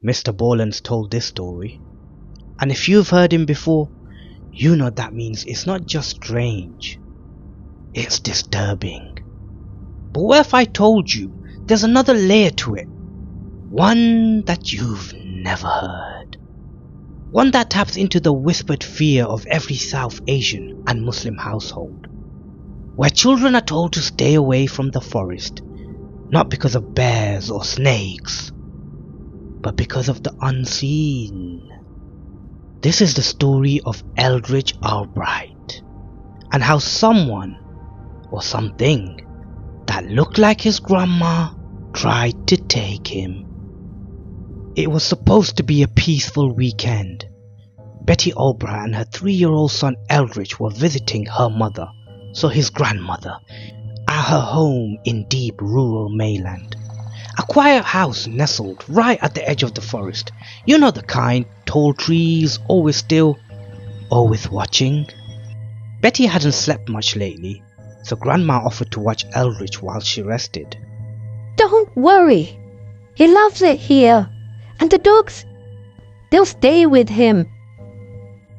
MrBallen's told this story, and if you've heard him before, you know that means it's not just strange, it's disturbing. But what if I told you there's another layer to it? One that you've never heard. One that taps into the whispered fear of every South Asian and Muslim household, where children are told to stay away from the forest, not because of bears or snakes, but because of the unseen. This is the story of Eldridge Albright, and how someone or something that looked like his grandma tried to take him. It was supposed to be a peaceful weekend. Betty Albright and her 3-year-old son Eldridge were visiting her mother, so his grandmother, at her home in deep rural Mayland. A quiet house nestled right at the edge of the forest. You know the kind, tall trees, always still, always watching. Betty hadn't slept much lately, so Grandma offered to watch Eldridge while she rested. Don't worry, he loves it here, and the dogs, they'll stay with him.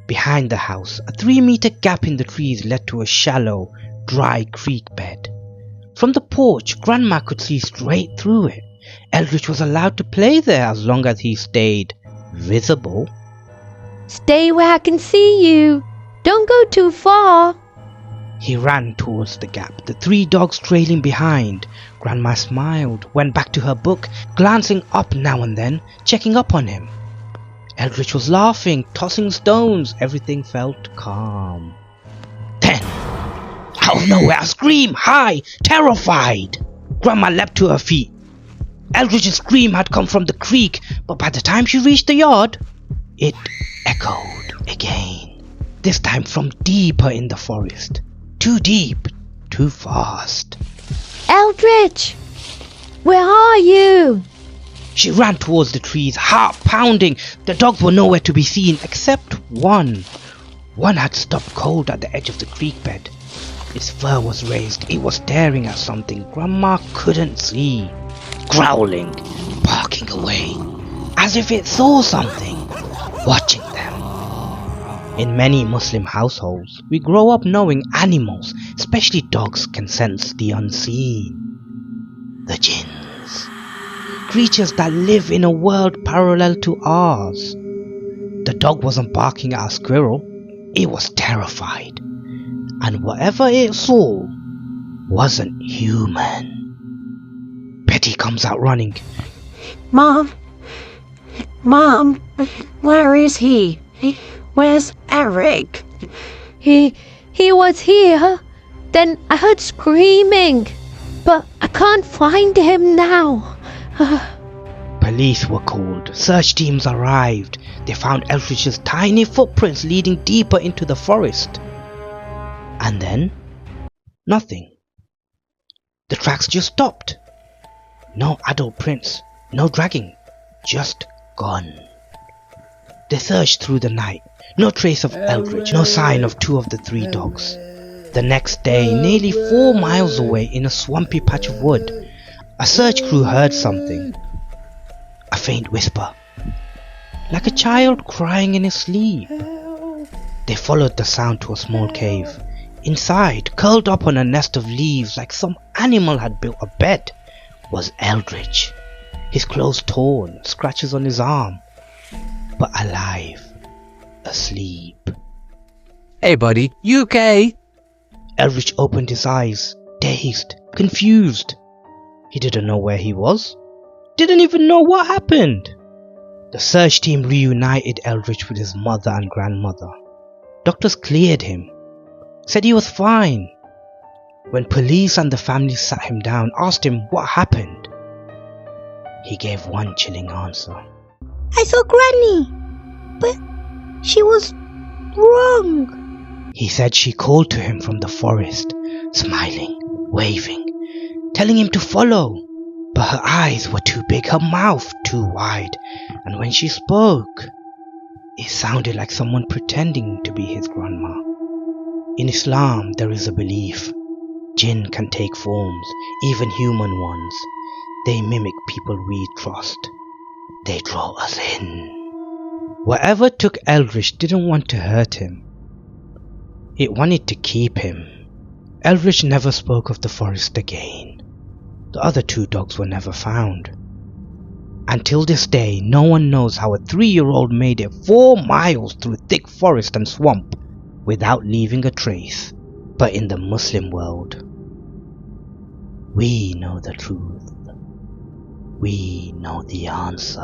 Behind the house, a 3-meter gap in the trees led to a shallow, dry creek bed. From the porch, Grandma could see straight through it. Eldridge was allowed to play there as long as he stayed visible. Stay where I can see you. Don't go too far. He ran towards the gap, the 3 dogs trailing behind. Grandma smiled, went back to her book, glancing up now and then, checking up on him. Eldridge was laughing, tossing stones. Everything felt calm. Then, out of nowhere, a scream, high, terrified. Grandma leapt to her feet. Eldridge's scream had come from the creek, but by the time she reached the yard, it echoed again. This time from deeper in the forest. Too deep, too fast. Eldridge, where are you? She ran towards the trees, heart pounding. The dogs were nowhere to be seen except one. One had stopped cold at the edge of the creek bed. Its fur was raised. It was staring at something Grandma couldn't see. Growling, barking away, as if it saw something, watching them. In many Muslim households, we grow up knowing animals, especially dogs, can sense the unseen. The Jinns. Creatures that live in a world parallel to ours. The dog wasn't barking at a squirrel, it was terrified. And whatever it saw wasn't human. Betty comes out running. Mom, where is he? Where's Eric? He was here. Then I heard screaming, but I can't find him now. Police were called. Search teams arrived. They found Eldridge's tiny footprints leading deeper into the forest. And then, nothing. The tracks just stopped. No adult prints, no dragging, just gone. They searched through the night. No trace of Eldridge, no sign of 2 of the 3 dogs. The next day, nearly 4 miles away in a swampy patch of wood, a search crew heard something. A faint whisper, like a child crying in his sleep. They followed the sound to a small cave. Inside, curled up on a nest of leaves like some animal had built a bed, was Eldridge. His clothes torn, scratches on his arm, but alive, asleep. Hey buddy, you okay? Eldridge opened his eyes, dazed, confused. He didn't know where he was, didn't even know what happened. The search team reunited Eldridge with his mother and grandmother. Doctors cleared him, said he was fine. When police and the family sat him down, asked him what happened, he gave one chilling answer. I saw Granny, but she was wrong. He said she called to him from the forest, smiling, waving, telling him to follow. But her eyes were too big, her mouth too wide, and when she spoke, it sounded like someone pretending to be his grandma. In Islam, there is a belief Jinn can take forms, even human ones. They mimic people we trust. They draw us in. Whatever took Eldritch didn't want to hurt him. It wanted to keep him. Eldritch never spoke of the forest again. The other 2 dogs were never found. Until this day, no one knows how a 3-year-old made it 4 miles through thick forest and swamp without leaving a trace. But in the Muslim world, we know the truth. We know the answer.